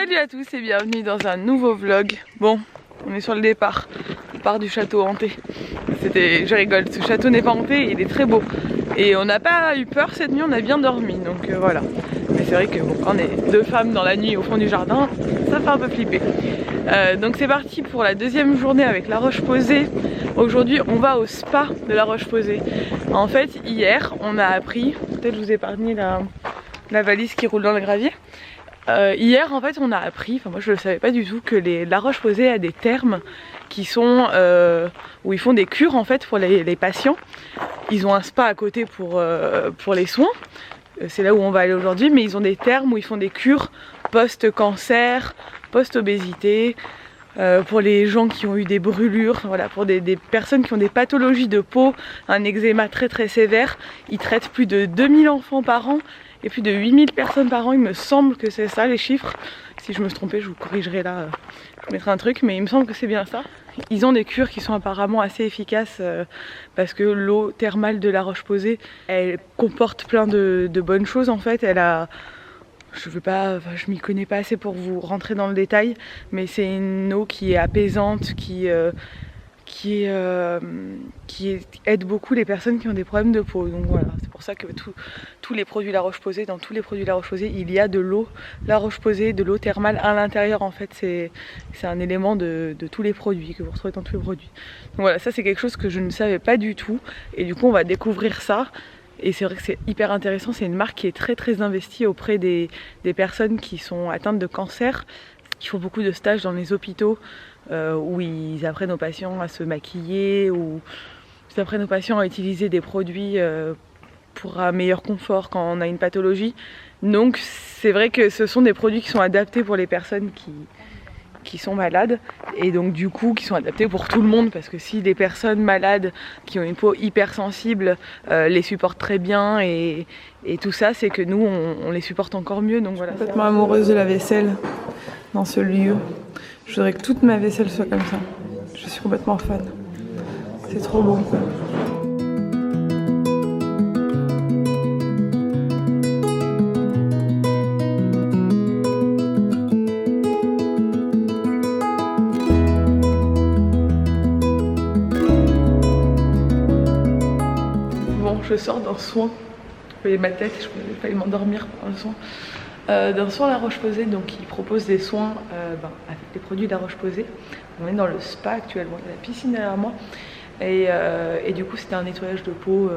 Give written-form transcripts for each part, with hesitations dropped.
Salut à tous et bienvenue dans un nouveau vlog. Bon, on est sur le départ. On part du château hanté. Je rigole, ce château n'est pas hanté, il est très beau. Et on n'a pas eu peur cette nuit, on a bien dormi, donc voilà. Mais c'est vrai que bon, quand on est deux femmes dans la nuit au fond du jardin, ça fait un peu flipper. Donc c'est parti pour la deuxième journée avec La Roche-Posay. Aujourd'hui on va au spa de La Roche-Posay. En fait hier on a appris, peut-être je vous ai épargné la valise qui roule dans le gravier. Hier en fait on a appris, enfin moi je le savais pas du tout, que La Roche-Posay a des thermes qui sont où ils font des cures en fait pour les patients. Ils ont un spa à côté pour les soins, c'est là où on va aller aujourd'hui, mais ils ont des thermes où ils font des cures post-cancer, post-obésité, pour les gens qui ont eu des brûlures, voilà, pour des personnes qui ont des pathologies de peau, un eczéma très sévère. Ils traitent plus de 2000 enfants par an et plus de 8000 personnes par an, il me semble que c'est ça les chiffres. Si je me suis trompée, je vous corrigerai là, je mettrai un truc, mais il me semble que c'est bien ça. Ils ont des cures qui sont apparemment assez efficaces parce que l'eau thermale de La Roche-Posay, elle comporte plein de bonnes choses en fait. Je m'y connais pas assez pour vous rentrer dans le détail, mais c'est une eau qui est apaisante, qui aide beaucoup les personnes qui ont des problèmes de peau. Donc voilà, c'est pour ça que tous les produits La Roche-Posay, dans tous les produits La Roche-Posay, il y a de l'eau La Roche-Posay, de l'eau thermale à l'intérieur en fait. C'est un élément de tous les produits, que vous retrouvez dans tous les produits. Donc voilà, ça c'est quelque chose que je ne savais pas du tout, et du coup on va découvrir ça. Et c'est vrai que c'est hyper intéressant, c'est une marque qui est très investie auprès des personnes qui sont atteintes de cancer, qui font beaucoup de stages dans les hôpitaux, où ils apprennent aux patients à se maquiller, ou ils apprennent aux patients à utiliser des produits pour un meilleur confort quand on a une pathologie. Donc c'est vrai que ce sont des produits qui sont adaptés pour les personnes qui sont malades, et donc du coup qui sont adaptés pour tout le monde, parce que si des personnes malades qui ont une peau hypersensible les supportent très bien et tout ça, c'est que nous on les supporte encore mieux. Donc voilà. Je suis complètement amoureuse de la vaisselle dans ce lieu. Je voudrais que toute ma vaisselle soit comme ça. Je suis complètement fan. C'est trop beau. Je sors d'un soin, vous voyez ma tête, je ne pouvais pas m'endormir pendant le soin, d'un soin La Roche-Posay, donc qui propose des soins avec des produits La Roche-Posay. On est dans le spa actuellement, il y a la piscine derrière moi, et du coup c'était un nettoyage de peau,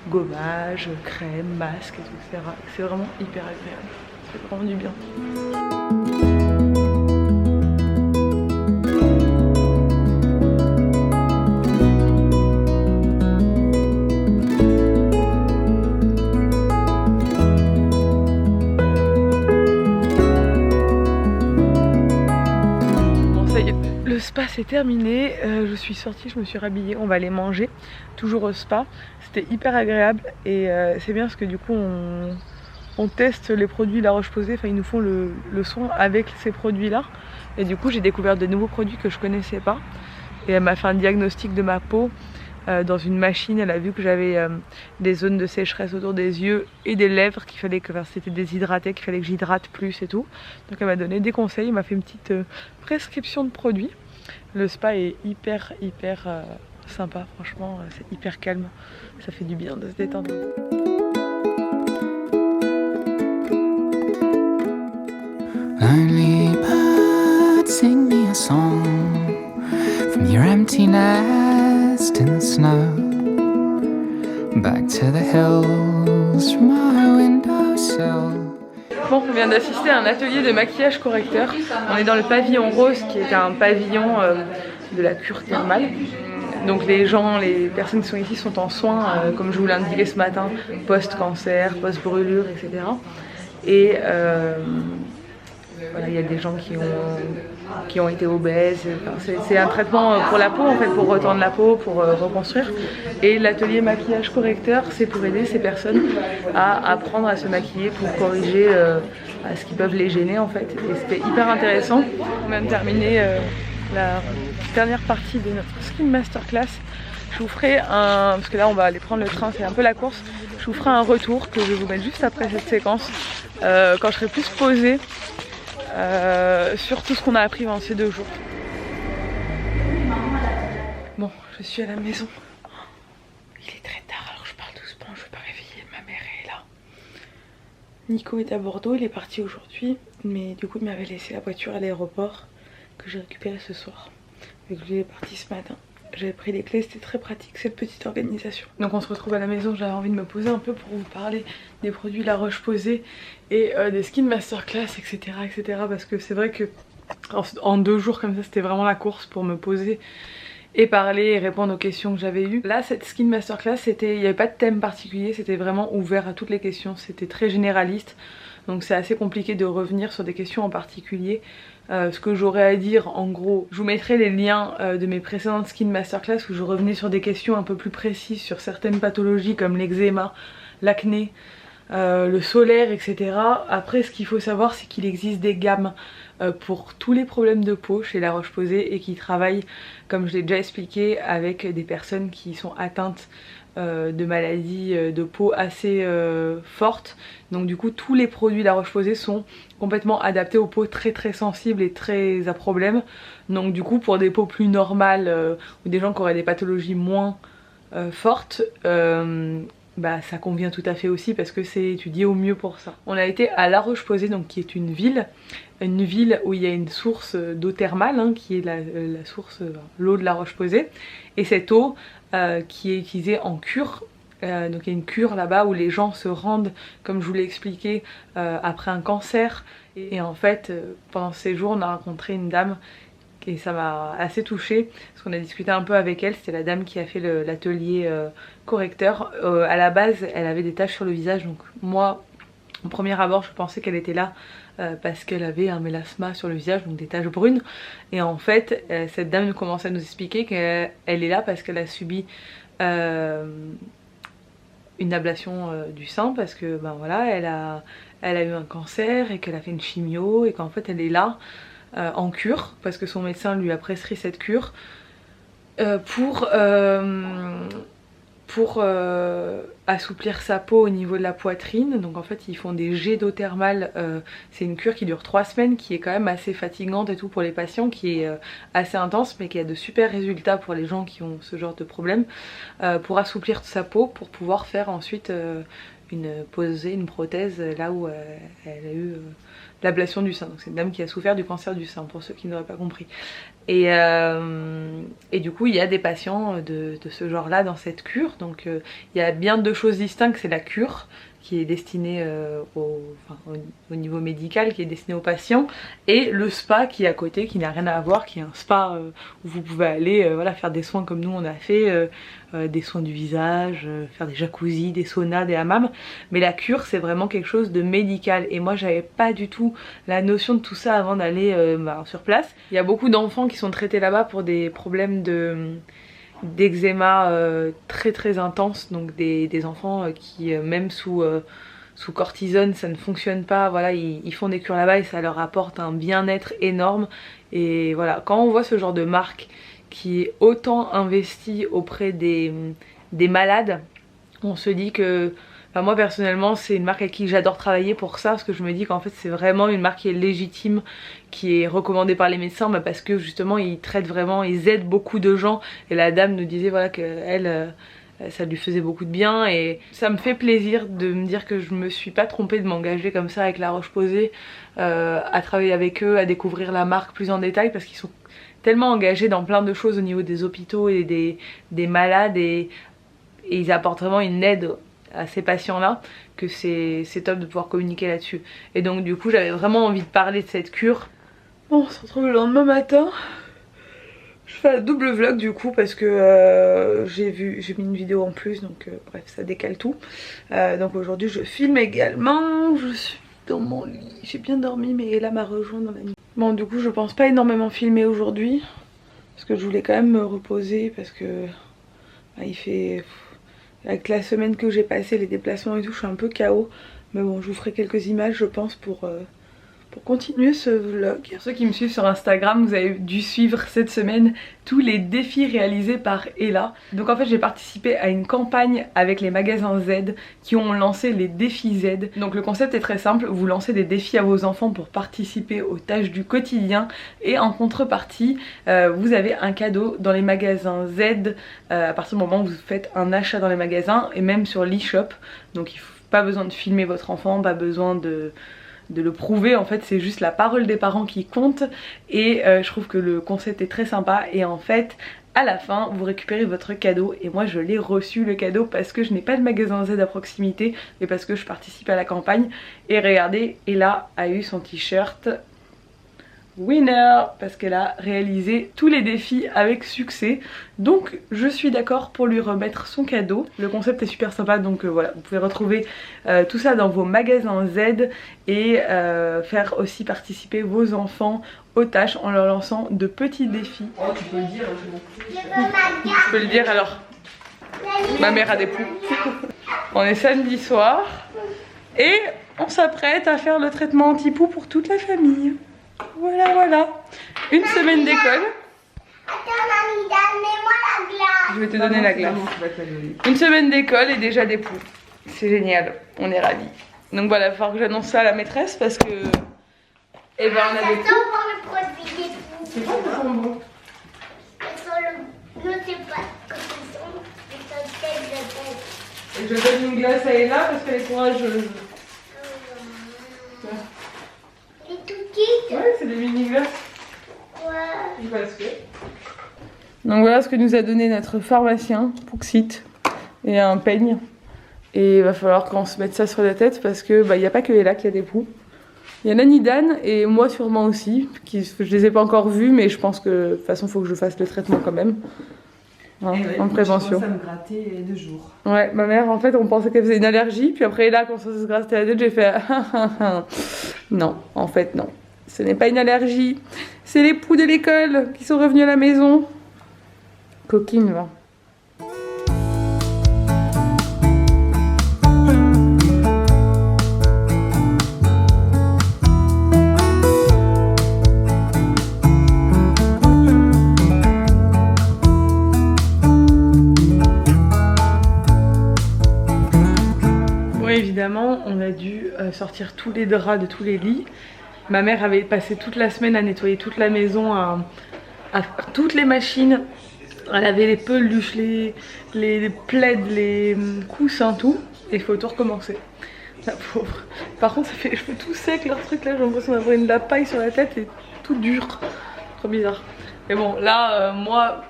gommage, crème, masque, etc. C'est vraiment hyper agréable, ça fait vraiment du bien. Le spa c'est terminé, je suis sortie, je me suis rhabillée, on va aller manger, toujours au spa. C'était hyper agréable, et c'est bien parce que du coup on teste les produits La Roche-Posay, enfin ils nous font le soin avec ces produits là, et du coup j'ai découvert de nouveaux produits que je connaissais pas, et elle m'a fait un diagnostic de ma peau dans une machine. Elle a vu que j'avais des zones de sécheresse autour des yeux et des lèvres, qu'il fallait que c'était déshydraté, qu'il fallait que j'hydrate plus et tout. Donc elle m'a donné des conseils, elle m'a fait une petite prescription de produits. Le spa est hyper sympa, franchement, c'est hyper calme, ça fait du bien de se détendre. Lonely bird, sing me a song from your empty nest in the snow. Back to the hills from my windowsill. Bon, on vient d'assister à un atelier de maquillage correcteur. On est dans le pavillon rose, qui est un pavillon de la cure thermale. Donc les personnes qui sont ici sont en soins, comme je vous l'ai indiqué ce matin, post-cancer, post-brûlure, etc. Et voilà, il y a des gens qui ont été obèses. Enfin, c'est un traitement pour la peau, en fait, pour retendre la peau, pour reconstruire. Et l'atelier maquillage correcteur, c'est pour aider ces personnes à apprendre à se maquiller, pour corriger ce qui peuvent les gêner, en fait. Et c'était hyper intéressant. On vient de terminer la dernière partie de notre skin masterclass. Je vous ferai parce que là on va aller prendre le train, c'est un peu la course. Je vous ferai un retour que je vais vous mettre juste après cette séquence, quand je serai plus posée. sur tout ce qu'on a appris pendant ces 2 jours. Bon, je suis à la maison. Il est très tard alors je parle doucement, je ne veux pas réveiller, ma mère est là. Nico est à Bordeaux, il est parti aujourd'hui, mais du coup il m'avait laissé la voiture à l'aéroport que j'ai récupérée ce soir. Vu que lui est parti ce matin. J'avais pris les clés, c'était très pratique cette petite organisation. Donc on se retrouve à la maison, j'avais envie de me poser un peu pour vous parler des produits La Roche-Posay et des Skin Masterclass, etc. Parce que c'est vrai que en 2 jours comme ça, c'était vraiment la course pour me poser et parler et répondre aux questions que j'avais eues. Là, cette Skin Masterclass, il n'y avait pas de thème particulier, c'était vraiment ouvert à toutes les questions, c'était très généraliste. Donc c'est assez compliqué de revenir sur des questions en particulier. Ce que j'aurais à dire en gros, je vous mettrai les liens de mes précédentes Skin Masterclass où je revenais sur des questions un peu plus précises sur certaines pathologies comme l'eczéma, l'acné, le solaire, etc. Après ce qu'il faut savoir c'est qu'il existe des gammes pour tous les problèmes de peau chez La Roche-Posay et qui travaillent, comme je l'ai déjà expliqué, avec des personnes qui sont atteintes de maladies de peau assez fortes. Donc du coup tous les produits La Roche-Posay sont complètement adaptés aux peaux très sensibles et très à problème. Donc du coup pour des peaux plus normales ou des gens qui auraient des pathologies moins fortes, bah ça convient tout à fait aussi parce que c'est étudié au mieux pour ça. On a été à La Roche-Posay, donc qui est une ville où il y a une source d'eau thermale hein, qui est la source, l'eau de La Roche-Posay, et cette eau qui est utilisée en cure. Donc il y a une cure là-bas où les gens se rendent, comme je vous l'ai expliqué, après un cancer. Et en fait, pendant ces jours, on a rencontré une dame et ça m'a assez touchée parce qu'on a discuté un peu avec elle. C'était la dame qui a fait l'atelier correcteur. À la base, elle avait des taches sur le visage, donc moi, au premier abord, je pensais qu'elle était là parce qu'elle avait un mélasma sur le visage, donc des taches brunes. Et en fait, cette dame nous commençait à nous expliquer qu'elle est là parce qu'elle a subi une ablation du sein parce que ben voilà, elle a eu un cancer et qu'elle a fait une chimio et qu'en fait elle est là en cure parce que son médecin lui a prescrit cette cure pour assouplir sa peau au niveau de la poitrine. Donc en fait ils font des jets d'eau thermale, c'est une cure qui dure 3 semaines, qui est quand même assez fatigante et tout pour les patients, qui est assez intense mais qui a de super résultats pour les gens qui ont ce genre de problème, pour assouplir sa peau, pour pouvoir faire ensuite poser une prothèse là où elle a eu l'ablation du sein. Donc c'est une dame qui a souffert du cancer du sein pour ceux qui n'auraient pas compris. Et du coup il y a des patients de ce genre là dans cette cure. Donc il y a bien 2 choses distinctes, c'est la cure qui est destinée au niveau médical, qui est destinée aux patients, et le spa qui est à côté, qui n'a rien à voir, qui est un spa où vous pouvez aller voilà, faire des soins comme nous on a fait, des soins du visage, faire des jacuzzis, des saunas, des hammams. Mais la cure c'est vraiment quelque chose de médical et moi j'avais pas du tout la notion de tout ça avant d'aller sur place. Il y a beaucoup d'enfants qui sont traités là-bas pour des problèmes d'eczéma très intense, donc des enfants qui même sous cortisone ça ne fonctionne pas, voilà, ils font des cures là-bas et ça leur apporte un bien-être énorme. Et voilà, quand on voit ce genre de marque qui est autant investie auprès des malades, on se dit que enfin, moi personnellement c'est une marque avec qui j'adore travailler pour ça, parce que je me dis qu'en fait c'est vraiment une marque qui est légitime, qui est recommandée par les médecins, bah parce que justement ils traitent vraiment, ils aident beaucoup de gens. Et la dame nous disait voilà qu'elle ça lui faisait beaucoup de bien, et ça me fait plaisir de me dire que je me suis pas trompée de m'engager comme ça avec La Roche-Posay, à travailler avec eux, à découvrir la marque plus en détail, parce qu'ils sont tellement engagés dans plein de choses au niveau des hôpitaux et des malades, et ils apportent vraiment une aide à ces patients là, que c'est top de pouvoir communiquer là-dessus. Et donc du coup j'avais vraiment envie de parler de cette cure. Bon, on se retrouve le lendemain matin. Je fais un double vlog du coup parce que j'ai mis une vidéo en plus, donc bref ça décale tout. Donc aujourd'hui je filme également, je suis dans mon lit, j'ai bien dormi mais Ella m'a rejoint dans la nuit. Bon du coup je pense pas énormément filmer aujourd'hui parce que je voulais quand même me reposer, parce que bah, il fait... Avec la semaine que j'ai passée, les déplacements et tout, je suis un peu KO. Mais bon, je vous ferai quelques images je pense pour pour continuer ce vlog. Pour ceux qui me suivent sur Instagram, vous avez dû suivre cette semaine tous les défis réalisés par Ella. Donc en fait j'ai participé à une campagne avec les magasins Z qui ont lancé les défis Z. Donc le concept est très simple, vous lancez des défis à vos enfants pour participer aux tâches du quotidien et en contrepartie vous avez un cadeau dans les magasins Z à partir du moment où vous faites un achat dans les magasins et même sur l'e-shop. Donc il faut pas besoin de filmer votre enfant, pas besoin de le prouver, en fait c'est juste la parole des parents qui compte et je trouve que le concept est très sympa et en fait à la fin vous récupérez votre cadeau et moi je l'ai reçu le cadeau parce que je n'ai pas de magasin Z à proximité et parce que je participe à la campagne et regardez, Ella a eu son t-shirt winner parce qu'elle a réalisé tous les défis avec succès, donc je suis d'accord pour lui remettre son cadeau. Le concept est super sympa, donc voilà, vous pouvez retrouver tout ça dans vos magasins Z et faire aussi participer vos enfants aux tâches en leur lançant de petits défis. Oh, tu peux le dire, je peux le dire alors. Ma mère a des poux. On est samedi soir et on s'apprête à faire le traitement anti-poux pour toute la famille. Voilà, voilà. Une semaine d'école. Je vais te donner la glace. Une semaine d'école et déjà des poux. C'est génial, on est ravis. Donc voilà, il va falloir que j'annonce ça à la maîtresse parce que... Eh ben on a des poux. C'est bon, ils sont bons. Et je donne une glace à Ella parce qu'elle est courageuse. Ouais, c'est des mini glaces. Ouais. Parce que... Donc voilà ce que nous a donné notre pharmacien, Pouxit, et un peigne. Et il va falloir qu'on se mette ça sur la tête parce que il n'y a pas que Ella qui a des poux. Il y a Nanidane et moi sûrement aussi, je les ai pas encore vus mais je pense que de toute façon il faut que je fasse le traitement quand même. Hein, ouais, en prévention. Ça me grattait 2 jours. Ouais, ma mère en fait on pensait qu'elle faisait une allergie, puis après là quand ça se grattait la tête j'ai fait non, en fait non. Ce n'est pas une allergie, c'est les poux de l'école qui sont revenus à la maison. Coquine va. Évidemment, on a dû sortir tous les draps de tous les lits. Ma mère avait passé toute la semaine à nettoyer toute la maison, à faire toutes les machines. Elle avait les peluches, les plaids, les coussins, tout. Et il faut tout recommencer. La pauvre. Par contre, ça fait les cheveux tout secs, leur truc là. J'ai l'impression d'avoir de la paille sur la tête et tout dur. Trop bizarre. Mais bon, là, moi,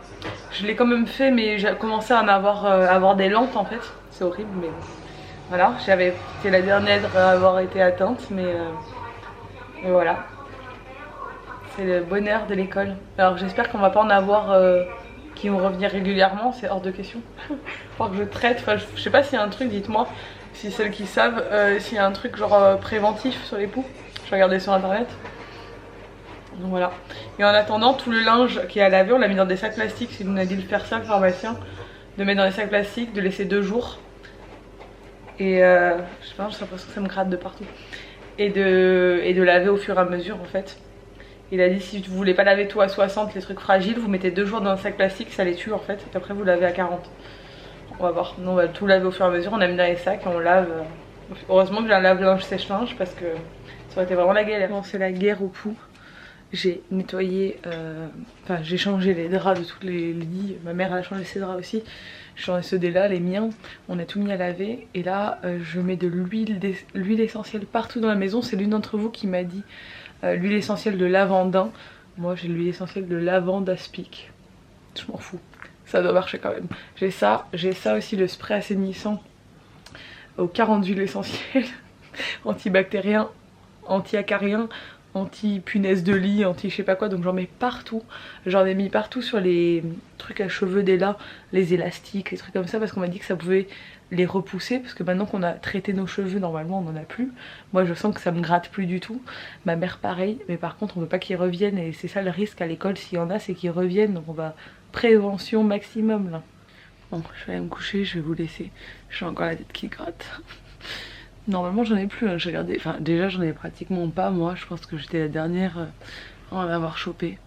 je l'ai quand même fait, mais j'ai commencé à avoir des lentes en fait. C'est horrible, mais... Voilà, j'avais été la dernière à avoir été atteinte, mais voilà. C'est le bonheur de l'école. Alors j'espère qu'on va pas en avoir qui vont revenir régulièrement, c'est hors de question. Faut que je traite, enfin je sais pas s'il y a un truc, dites-moi, si celles qui savent, s'il y a un truc genre préventif sur les poux. Je vais regarder sur internet. Donc voilà. Et en attendant, tout le linge qui est à laver, on l'a mis dans des sacs plastiques, il nous a dit de faire ça le pharmacien. De mettre dans des sacs plastiques, de laisser 2 jours. Et je sais pas, j'ai l'impression que ça me gratte de partout. Et de laver au fur et à mesure en fait. Il a dit si vous voulez pas laver tout à 60, les trucs fragiles, vous mettez 2 jours dans un sac plastique, ça les tue en fait. Et après vous lavez à 40. On va voir. Nous on va tout laver au fur et à mesure, on a mis dans les sacs et on lave. Heureusement que j'ai un lave-linge sèche-linge parce que ça aurait été vraiment la galère. Bon, c'est la guerre aux poux. J'ai nettoyé, enfin j'ai changé les draps de tous les lits. Ma mère a changé ses draps aussi. J'ai changé ceux des là, les miens. On a tout mis à laver. Et là, je mets de l'huile essentielle partout dans la maison. C'est l'une d'entre vous qui m'a dit l'huile essentielle de lavandin. Moi, j'ai l'huile essentielle de lavande aspic. Je m'en fous. Ça doit marcher quand même. J'ai ça aussi, le spray assainissant aux 40 huiles essentielles. Antibactérien, anti-acarien, anti-punaise de lit, anti je sais pas quoi, donc j'en mets partout. J'en ai mis partout sur les trucs à cheveux d'Ella, les élastiques, les trucs comme ça, parce qu'on m'a dit que ça pouvait les repousser, parce que maintenant qu'on a traité nos cheveux, normalement on en a plus. Moi je sens que ça me gratte plus du tout. Ma mère pareil, mais par contre on veut pas qu'ils reviennent, et c'est ça le risque à l'école s'il y en a, c'est qu'ils reviennent, donc on va prévention maximum là. Bon, je vais aller me coucher, je vais vous laisser. J'ai encore la tête qui gratte. Normalement j'en ai plus, hein. J'ai regardé, enfin déjà j'en ai pratiquement pas moi, je pense que j'étais la dernière à en avoir chopé.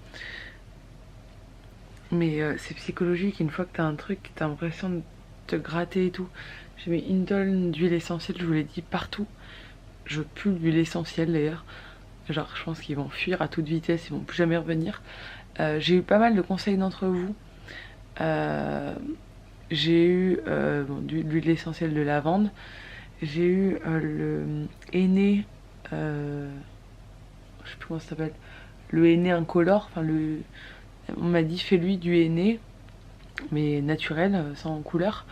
Mais c'est psychologique, une fois que t'as un truc, t'as l'impression de te gratter et tout. J'ai mis une tonne d'huile essentielle, je vous l'ai dit, partout. Je pue l'huile essentielle d'ailleurs. Genre je pense qu'ils vont fuir à toute vitesse, ils vont plus jamais revenir. J'ai eu pas mal de conseils d'entre vous. J'ai eu de l'huile essentielle de lavande. J'ai eu le henné, je sais plus comment ça s'appelle, le henné incolore, enfin on m'a dit fais-lui du henné, mais naturel, sans couleur,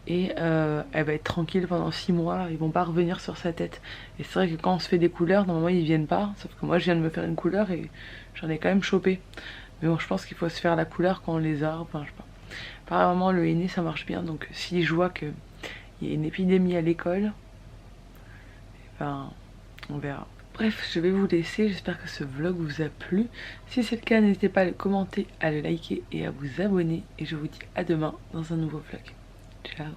et elle va être tranquille pendant 6 mois, ils vont pas revenir sur sa tête. Et c'est vrai que quand on se fait des couleurs, normalement ils viennent pas, sauf que moi je viens de me faire une couleur et j'en ai quand même chopé. Mais bon, je pense qu'il faut se faire la couleur quand on les a, enfin je sais pas. Apparemment le henné ça marche bien, donc si je vois qu'il y a une épidémie à l'école, enfin on verra. Bref, je vais vous laisser, j'espère que ce vlog vous a plu. Si c'est le cas, n'hésitez pas à le commenter, à le liker et à vous abonner. Et je vous dis à demain dans un nouveau vlog. Ciao.